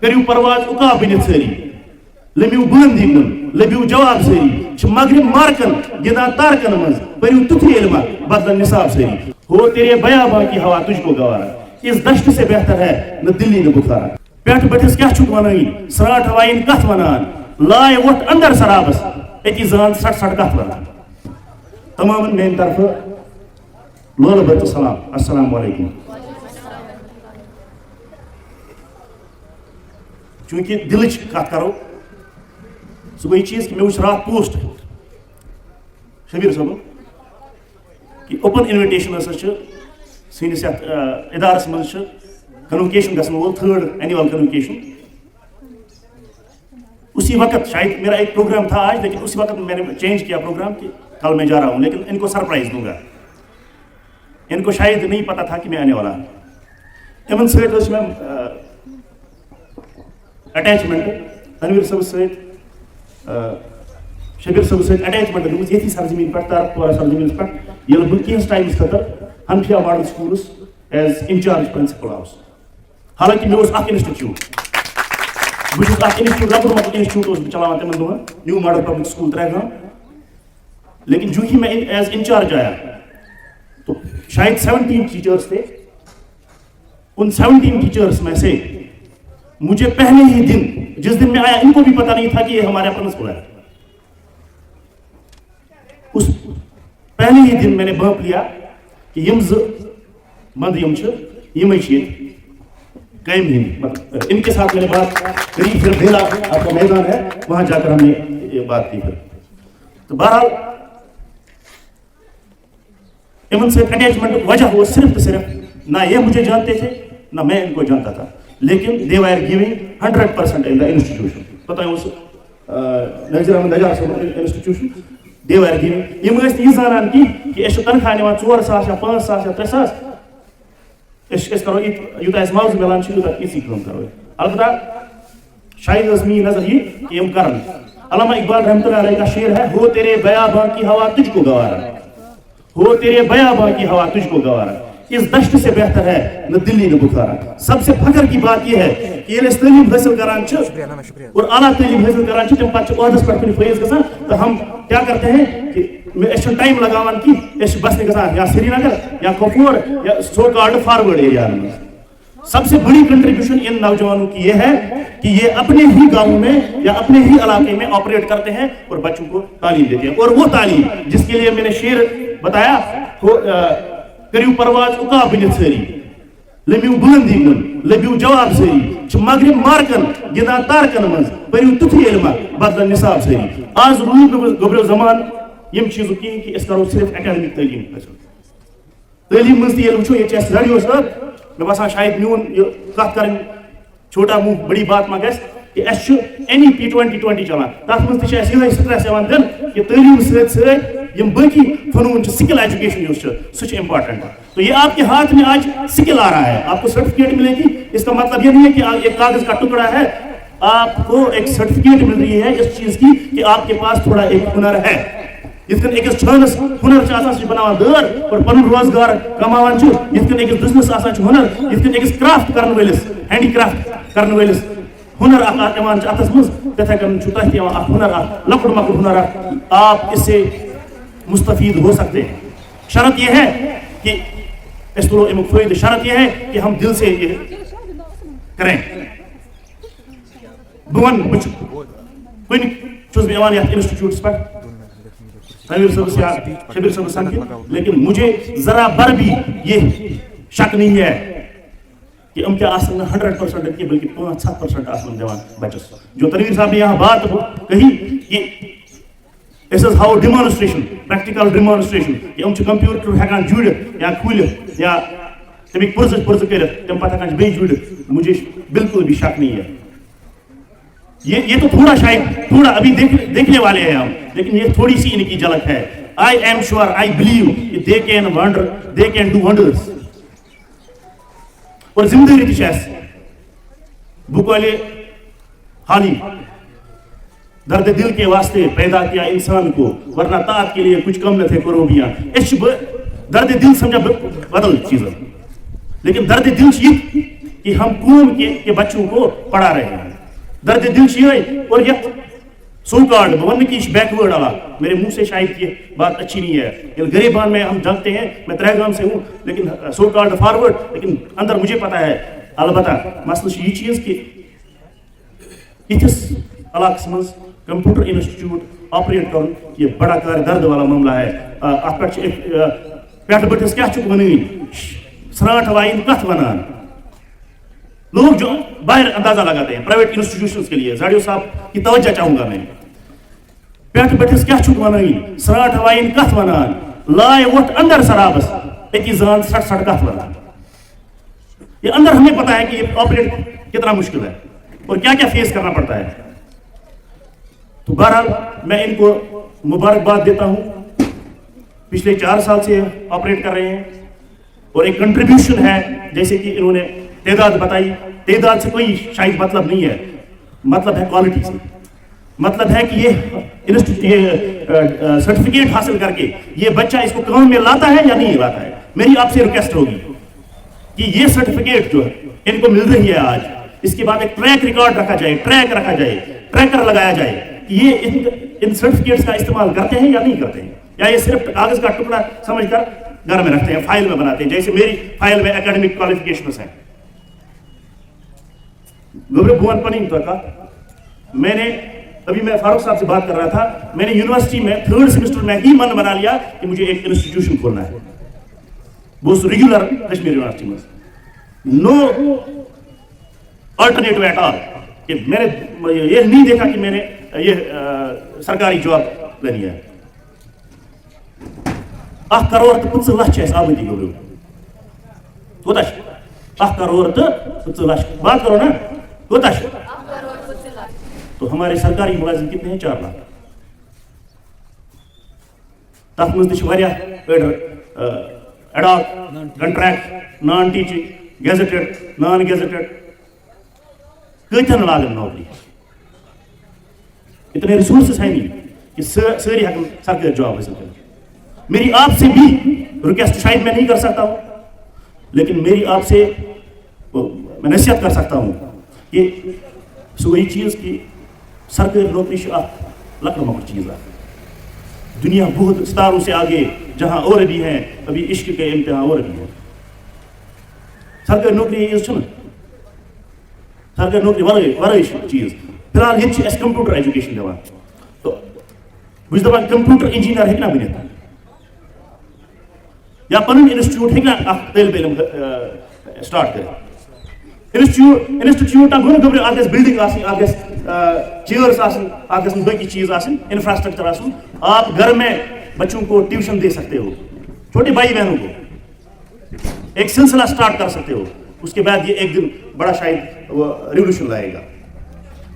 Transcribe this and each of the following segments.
کٔرِو پرواز عقاب بٔنِتھ سٲری لٔبِو بٲنٛد ہِگُن لٔبِو جواب سٲری چھِ مغرب مارکن گِنٛدان تارکن منٛز پٔرِو تیُتھُے علما بدلن نصاب سٲری ہو تیرے بیاباں کی ہوا تجھ کو گوارا اس دشت سے بہتر ہے نہ دلی نہ بخارا پیٹھ بٹھس کیا چھُکھ ونٲنی سرانٛٹھ وایِن کتھ ونان لائے ووٚٹھ اندر سرابس أتی زان سٹ سٹ کتھ ونان تمامن میانہِ طرفہٕ لولہٕ بٔرتہٕ سلام السلام علیکم چونکہ دلچ کت کرو سہ گئی چیز کہ میں وچ رات پوسٹ شبیر صاحب کہ اوپن انویٹیشن ہسا سنس یتھ ادارس مز کنوکیشن گھن وول 3rd اینول کنوکیشن اسی وقت شاید میرا ایک پروگرام تھا آج لیکن اسی وقت میں نے چینج کیا پروگرام کہ کل میں جا رہا ہوں لیکن ان کو سرپرائز دوں گا ان کو شاید نہیں پتا تھا کہ میں آنے والا ہوں ان ست میں اٹیچمنٹ تنویر صاحب ست شبیر صاحب ست اٹیچمنٹ گٔمٕژ ییٚتھی سرزمین پہ تارک پورہ سرزمین پہ ییٚلہِ بہٕ کینٛہس ٹایمس خٲطرٕ ہنفیا ماڈل سکولس ایز انچارج پرنسپل آوُس حالانکہ مےٚ اوس اکھ انسٹِچوٗٹ بہٕ چھُس اکھ انسٹِچوٗٹ لۄکُٹ مۄکُٹ انسٹِچوٗٹ اوسُس بہٕ چلاوان تِمن دۄہن نیو ماڈل پبلک سکول ترٛےٚ لیکن جو ہی میں ایز انچارج آیا تو شاید 17 ٹیچرس تھے ان 17 ٹیچرس میں سے مجھے پہلے ہی دن جس دن میں آیا ان کو بھی پتا نہیں تھا کہ یہ ہمارا پرنسپل ہے اس پہلے ہی دن میں نے بھانپ لیا کہ یم مند یم قائم ہند ان کے ساتھ میں نے بات کری پھر بھیلا آپ کا میدان ہے وہاں جا کر ہم نے یہ بات کی پھر تو بہرحال ان سے اٹیچمنٹ وجہ ہو صرف نہ یہ مجھے جانتے تھے نہ میں ان کو جانتا تھا لیکن they were giving 100% in the institution پتہ ہے اس نظیر احمد نجار صاحب institution they were giving M ٲسۍ نہٕ یہِ زانان کینٛہہ کہِ أسۍ چھِ تنخواہ نِوان 4,000 یا 5,000 یا 3,000 أسۍ کرو یوٗتاہ اَسہِ معاوضہٕ مِلان چھُ یوٗتاہ یِژی کٲم کرو البتہ شاید ٲس میٛٲنۍ نظر یہِ کہِ یِم کرن علامہ اقبال رحمۃ اللہ علیہ کا شعر ہے ہو تیرے بیاباں کی ہوا تجھ کو گوارا ہو تیرے بیاباں کی ہوا تجھ کو گوارا اس دشت سے بہتر ہے نہ دلی نہ بخارا سب سے فخر کی بات یہ ہے کہ یہ تعلیم حاصل کران اور اعلیٰ تعلیم حاصل کران تم پتہ عہدس پہ فیض گژھان تو ہم کیا کرتے ہیں کہ ٹائم لگاوان کی بس گژھان یا سری نگر یا کپوور یا سو کالڈ فارورڈ ایریا میں سب سے بڑی کنٹریبیوشن ان نوجوانوں کی یہ ہے کہ یہ اپنے ہی گاؤں میں یا اپنے ہی علاقے میں آپریٹ کرتے ہیں اور بچوں کو تعلیم دیتے ہیں اور وہ تعلیم جس کے لیے میں نے شعر بتایا کٔرِو پرواز عقاب بٔنِتھ سٲری لٔبِو بٲنٛد ہِگُن لٔبِو جواب سٲری چھِ مغرب مارکن گِنٛدان تارکن منٛز پٔرِو تیُتھُے علما بدلن نصاب سٲری آز روٗد نہٕ گۄبریو زمان یِم چیٖزُک کِہیٖنۍ کہِ أسۍ کرو صرف ایکیڈمِک تعلیٖم حٲصِل تعلیٖم منٛز تہِ ییٚلہِ وٕچھو ییٚتہِ چھِ اَسہِ ریڈیو صٲب مےٚ باسان شاید میون یہِ کتھ کرٕنۍ چھوٹا منٛہ بٔڑی بات ما گژھِ کہ اَسہِ چھُ NEP 2020 چلان تتھ منٛز تہِ چھِ اَسہِ یِہوٚے سٹرٛٮ۪س یِوان دِنہٕ کہ تعلیٖم سۭتۍ سۭتۍ یم باقی فنون سکل ایجوکیشن جو سچ امپورٹنٹ ہے تو یہ آپ کے ہاتھ میں آج سکل آ رہا ہے آپ کو سرٹیفکیٹ ملے گی اس کا مطلب یہ نہیں ہے کہ ایک کاغذ کا ٹکڑا ہے آپ کو ایک سرٹیفکیٹ مل رہی ہے اس چیز کی کہ آپ کے پاس تھوڑا ایک ہنر ہے یت کن ایکس چھانس ہنر آسان بناوان دار اور پن روزگار کماوان یت کن ایکس بزنس آسان ہنر یت کن ایکس کرافٹ کرن ولس ہینڈی کرافٹ کرن ولس ہنر اتس مز تتھے کن تہ ہنر لکٹ مکٹ ہنر آپ اس سے مستفید ہو سکتے ہیں شرط یہ ہے کہ اس طرح امیک فائدہ شرط یہ ہے کہ ہم دل سے یہ کریں بہن کن چھس بہت یتھ انسٹیٹیوٹس پہ تنویر صاحب یا شبیر صاحب سمکھت لیکن مجھے ذرا بر بھی یہ شک نہیں ہے کہ ہم کیا آسن 100% کی بلکہ 5-7% آسن دیوان بچس جو تنویر صاحب نے یہاں بات کہی کہ this is how demonstration practical demonstration کہ ہم کمپیوٹر ہیکان جڑت یا کھولت یا تمیک پرز کرت تم پتہ ہیکان بیٚیہِ جڑت مجھے بالکل بھی شک نہیں ہے یہ تو تھوڑا شاید تھوڑا ابھی دیکھنے والے ہیں ہم لیکن یہ تھوڑی سی ان کی جھلک ہے I am sure I believe they can wonder they can do wonders اور ذمہ داری تھی بک والے حالی درد دل کے واسطے پیدا کیا انسان کو ورنہ طاعت کے لیے کچھ کم نہ تھے قروبیاں درد دل سمجھا بدل چیز لیکن درد دل یہ कि हम कौम के बच्चों को पढ़ा रहे हैं। दर्द दिल ये और ये सो कार्ड वन की बैकवर्ड वाला मेरे मुंह से शायद ये बात अच्छी नहीं है। गरीबान में हम जानते हैं, मैं त्रेगाम से हूँ, लेकिन सो कार्ड फॉरवर्ड, लेकिन अंदर मुझे पता है अलबत्ता मसला ये चीज़ कि इस इलाक़स मज कंप्यूटर इंस्टीट्यूट ऑपरेट कर ये बड़ा कार दर्द वाला मामला है। अत पे बटिस क्या वन सराट वाइन कत वनान लोग जो बाहर अंदाजा लगाते हैं प्राइवेट इंस्टीट्यूशंस के लिए। जाडियो साहब की तवज्जो चाहूंगा मैं, पेट बटिस क्या वन सराट वाइन कत वनान लाए वोट अंदर सराबस एक जान सट सट कत वनान। ये अंदर हमें पता है कि ये ऑपरेट कितना मुश्किल है और क्या क्या फेस करना पड़ता है। तो बहरहाल मैं इनको मुबारकबाद देता हूँ, पिछले 4 साल से ऑपरेट कर रहे हैं और एक कंट्रीब्यूशन है। जैसे कि इन्होंने तादाद बताई, तादाद से कोई शायद मतलब नहीं है, मतलब है क्वालिटी से। मतलब है कि ये सर्टिफिकेट हासिल करके ये बच्चा इसको काम में लाता है या नहीं लाता है। मेरी आपसे रिक्वेस्ट होगी कि ये सर्टिफिकेट जो है इनको मिल रही है आज, इसके बाद एक ट्रैक रिकॉर्ड रखा जाए, ट्रैकर लगाया जाए कि ये इन सर्टिफिकेट्स का इस्तेमाल करते हैं या नहीं करते हैं, या ये सिर्फ कागज का टुकड़ा समझकर घर में रखते हैं, फाइल में बनाते हैं। जैसे मेरी फाइल में एकेडमिक क्वालिफिकेशंस हैं। भुवन पनीन का मैंने अभी मैं फारूक साहब से बात कर रहा था, मैंने यूनिवर्सिटी में 3rd सेमेस्टर में ही मन बना लिया कि मुझे एक इंस्टीट्यूशन खोलना है, वो रेगुलर कश्मीर यूनिवर्सिटी में, नो अल्टरनेटिव एट ऑल। कि मैंने ये नहीं देखा कि मैंने ये सरकारी जॉब लेनी है। 1 करोड़ तो 50 लाख आबादी गोब्रो कोता 1 करोड़ तो 50 लाख बात करो ना, कोता तो हमारे सरकारी मुलाजिम कितने हैं? 4 लाख। तथ मज ad hoc contract non teaching gazetted non gazetted कतन लागन नौकरी। इतने रिसोर्सेस हैं नहीं कि सारी हक सरकारी जॉब हासिल करें। मेरी आपसे भी रिक्वेस्ट शायद मैं नहीं कर सकता हूं, लेकिन मेरी आपसे मैं नसीहत कर सकता हूं कि वही चीज़ की सरकारी नौकरी लकड़ मकड़ चीज़ है। दुनिया बहुत सितारों से आगे, जहां और भी हैं, अभी इश्क के इम्तिहान और भी हैं। सरकारी नौकरी सरकारी नौकरी वाले चीज़ फिलहाल ये कंप्यूटर एजुकेशन दिवान। तो बुझ दपान कंप्यूटर इंजीनियर हेकना बनित या पन इंस्टीट्यूट हेकना तालिब इल्म स्टार्ट कर। इंस्टीट्यूट गोन गोब्रे आगस बिल्डिंग आसन, आगस चेयर्स आसन, आगस बाकी चीज आसन, इंफ्रास्ट्रक्चर आसन। आप घर में बच्चों को ट्यूशन दे सकते हो, छोटे भाई बहनों को एक सिलसिला स्टार्ट कर सकते हो। उसके बाद ये एक दिन बड़ा शायद रिवोल्यूशन लाएगा।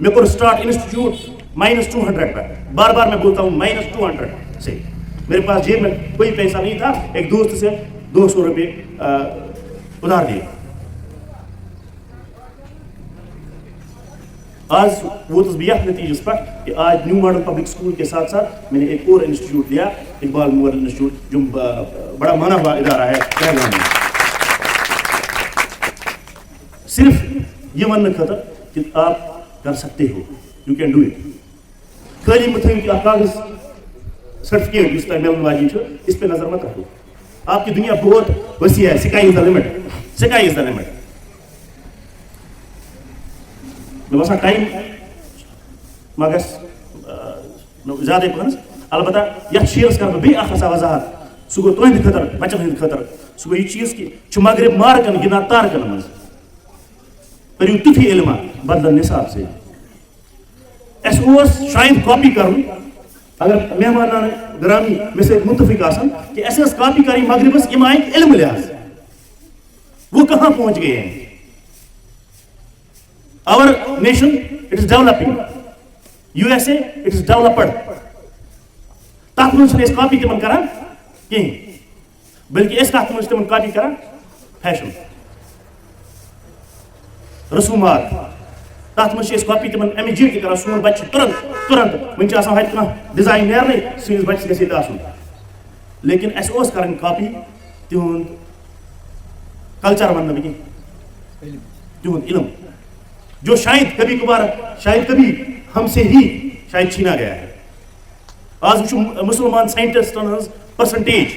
मैं को स्टार्ट इंस्टीट्यूट -200 पर, बार बार मैं बोलता हूँ -200 से। मेरे पास जेब में कोई पैसा नहीं था, एक दोस्त से 200 रुपये उधार दिए। आज वो तो यह नतीजे पर कि आज न्यू मॉडल पब्लिक स्कूल के साथ साथ मैंने एक और इंस्टीट्यूट लिया, इकबाल मॉडल इंस्टीट्यूट, जो बड़ा माना हुआ इदारा है तेलंगाना में। सिर्फ ये मन खतर कि आप कर सकते हो, यू कैन डू इट। खाली मत कागज सर्टिफिकेट जिस तरह मिलने वाली है, इस पे नजर मत रखो। आपकी दुनिया बहुत वसी है, sky is the limit, sky is the limit. मैं बस टाइम मगस ज्यादा पहन अलबत्ता यह शेयर्स कर बे अखसा वजाहत सु गो तुंद खतर बचन हंद खतर सु गो ये चीज कि मगरब मार्कन गिना तारकन मज पर तिथि इल्मा बदलन निसाब से एस शायद कॉपी कर। अगर मेहमान ग्रामी में से मुतफिक आसन कि ऐसे कॉपी करी मगरबस इमाय इल्म लिहाज, वो कहां पहुंच गए हैं। Our nation, it is developing. USA, it is developed. तथ मज कॉपी तम कर कहें, बल्कि तथ मज तम कॉपी कर फैशन रसूमात, तथ मज कॉपी तम इमीजिएटली कर। सोन बच्चे तुरंत तुरंत वन हर डिजाइन नेरने सस बच्चे गई, लेकिन अस कर कॉपी तिहुंद कल्चर वन बह तिहुंद इल्म जो शायद कभी कभार शायद कभी हमसे ही शायद छीना गया है। आज वुचु मुसलमान साइंटिस्टन हज परसेंटेज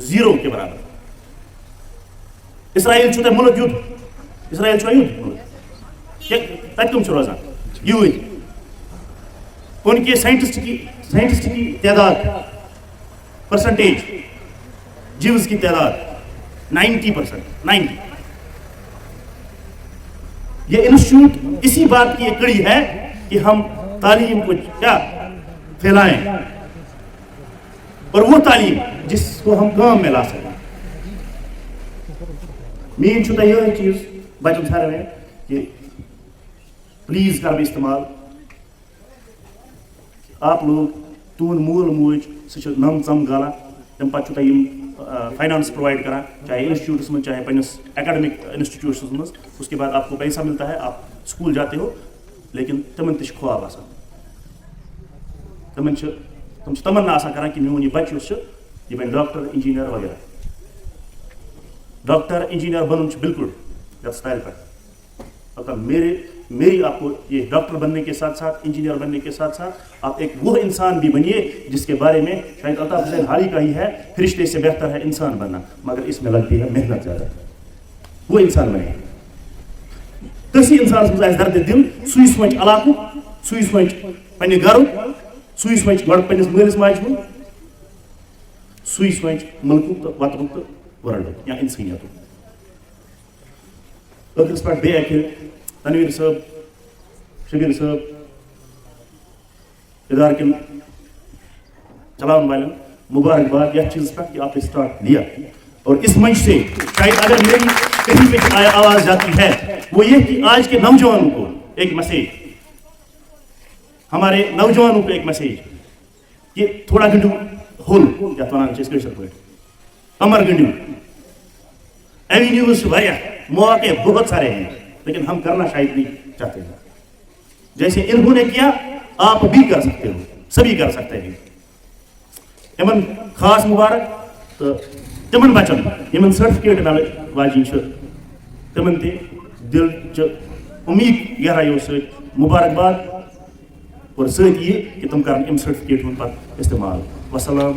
0 के बराबर। इसराइल छुते मुल्क युद्ध, इसराइल छुआ युद्ध मुल्क तक तुम रोजान यूथ उनके साइंटिस्ट की तादाद परसेंटेज जीव्स की तादाद 90%। 90 ये इंस्टीट्यूट इसी बात की एक कड़ी है कि हम तालीम को क्या फैलाएं और वो तालीम जिसको हम काम में ला सकें। मेन छुता यह चीज बचन सारे में कि प्लीज कर इस्तेमाल आप लोग तुन मूल मूज सह नम चम गाला तम पे फाइनेंस प्रोवाइड करा चाहे इंस्टीट्यूट्स में चाहे पन्नस एकेडमिक इंस्टीट्यूट्स में। उसके बाद आपको पैसा मिलता है, आप स्कूल जाते हो, लेकिन तमन तश ख्वाब आसान तम तमन्ना आसान करा कि मोन यह बच्च यह बन डॉक्टर इंजीनियर वगैरह। डॉक्टर इंजीनियर बनून बिल्कुल स्टाइल पर। अतः मेरी आपको ये डॉक्टर बनने के साथ साथ इंजीनियर बनने के साथ साथ आप एक वो इंसान भी बनिए जिसके बारे में शायद अल्ताफ हुसैन हाली का ही है, फरिश्ते से बेहतर है इंसान बनना, मगर इसमें लगती है मेहनत ज़्यादा। वो इंसान बने तसी इंसान दर्द दिल सुई सोच इलाकू, सुई सोच पन्ने घर, सुई सोच पन्निस मलिस माज हूँ, सुई सोच मुल्क तो वतन तो वर्ल्ड या इंसानियत। अखिलस पे बे तनवीर साहब, शबीर साहब, इदार के चलाने वाले मुबारकबाद यह चीज़ पर कि आपने स्टार्ट लिया। और इस मंच से शायद अगर मेरी कहीं पे आवाज़ जाती है वो ये कि आज के नौजवानों को एक मैसेज, हमारे नौजवानों को एक मैसेज, ये थोड़ा गंडू होल या तो अमर गंडू एवेन्यूज मौके बहुत सारे हैं, लेकिन हम करना शायद नहीं चाहते हैं। जैसे इन्होंने किया आप भी कर सकते हो, सभी कर सकते हैं। इमन खास मुबारक तो तिमन बचन इन सर्टिफिकेट मिल वाजिन तिमन दिल च उम्मीद गहराइयों से मुबारकबाद और सत ये कि तुम कर सर्टिफिकेट पे इस्तेमाल। वसलाम।